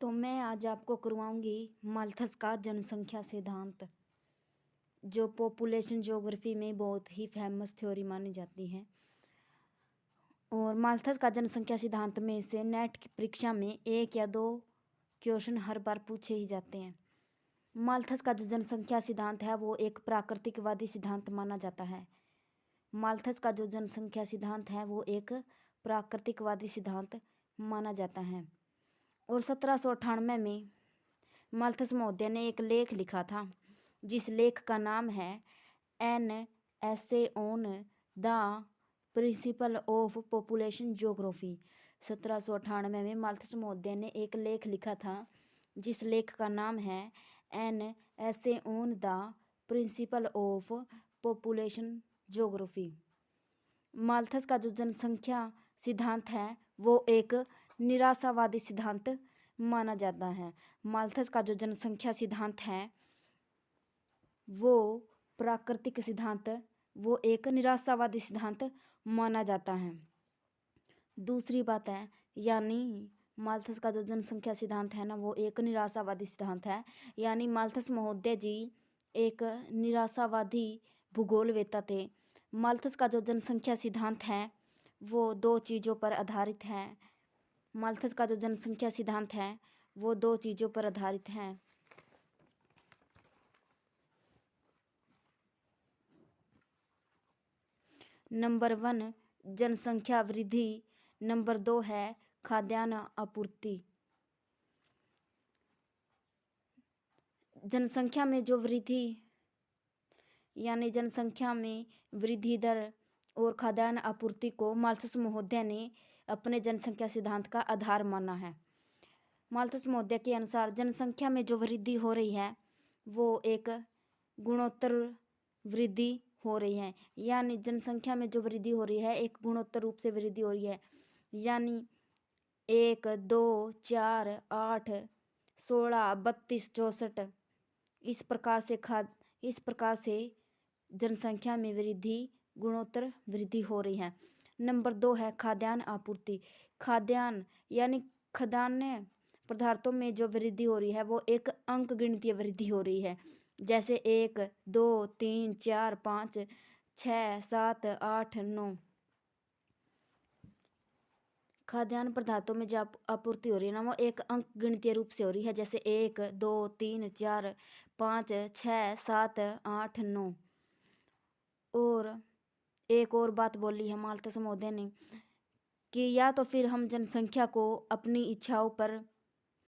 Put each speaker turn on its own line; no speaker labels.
तो मैं आज आपको करवाऊंगी माल्थस का जनसंख्या सिद्धांत, जो पॉपुलेशन ज्योग्राफी में बहुत ही फेमस थ्योरी मानी जाती है। और माल्थस का जनसंख्या सिद्धांत में से नेट की परीक्षा में 1 या 2 क्वेश्चन हर बार पूछे ही जाते हैं। माल्थस का जो जनसंख्या सिद्धांत है वो एक प्राकृतिकवादी सिद्धांत माना जाता है। माल्थस का जो जनसंख्या सिद्धांत है वो एक प्राकृतिकवादी सिद्धांत माना जाता है। और 1798 में माल्थस महोदय ने एक लेख लिखा था, जिस लेख का नाम है an essay on the principle of population geography. 1798 में माल्थस महोदय ने एक लेख लिखा था, जिस लेख का नाम है an essay on the principle of population geography. Malthus का जो जनसंख्या सिद्धांत है वो एक निराशावादी सिद्धांत माना जाता है। माल्थस का जो जनसंख्या सिद्धांत है वो प्राकृतिक सिद्धांत, वो एक निराशावादी सिद्धांत माना जाता है। दूसरी बात है, यानी माल्थस का जो जनसंख्या सिद्धांत है ना वो एक निराशावादी सिद्धांत है। यानी माल्थस महोदय जी एक निराशावादी भूगोलवेत्ता थे। माल्थस का जो जनसंख्या सिद्धांत है वो 2 चीज़ों पर आधारित है। माल्थस का जो जनसंख्या सिद्धांत है वो 2 चीज़ों पर आधारित है। नंबर 1 जनसंख्या वृद्धि, नंबर 2 है खाद्यान्न आपूर्ति। जनसंख्या में जो वृद्धि यानी जनसंख्या में वृद्धि दर और खाद्यान्न आपूर्ति को माल्थस महोदय ने अपने जनसंख्या सिद्धांत का आधार माना है। माल्थस महोदय के अनुसार जनसंख्या में जो वृद्धि हो रही है वो एक गुणोत्तर वृद्धि हो रही है। यानी जनसंख्या में जो वृद्धि हो रही है एक गुणोत्तर रूप से वृद्धि हो रही है। यानी 1, 2, 4, 8, 16, 32, 64 इस प्रकार से जनसंख्या में वृद्धि गुणोत्तर वृद्धि हो रही है। नंबर 2 है खाद्यान्न आपूर्ति। खाद्यान्न यानी खाद्यान्न पदार्थों में जो वृद्धि हो रही है वो एक अंकगणितीय वृद्धि हो रही है। जैसे 1, 2, 3, 4, 5, 6, 7, 8, 9 खाद्यान्न पदार्थों में जो आपूर्ति हो रही है ना वो एक अंक गणितीय रूप से हो रही है। जैसे 1, 2, 3, 4, 5, 6, 7, 8, 9। और एक और बात बोली है माल्थस महोदय ने कि या तो फिर हम जनसंख्या को अपनी इच्छाओं पर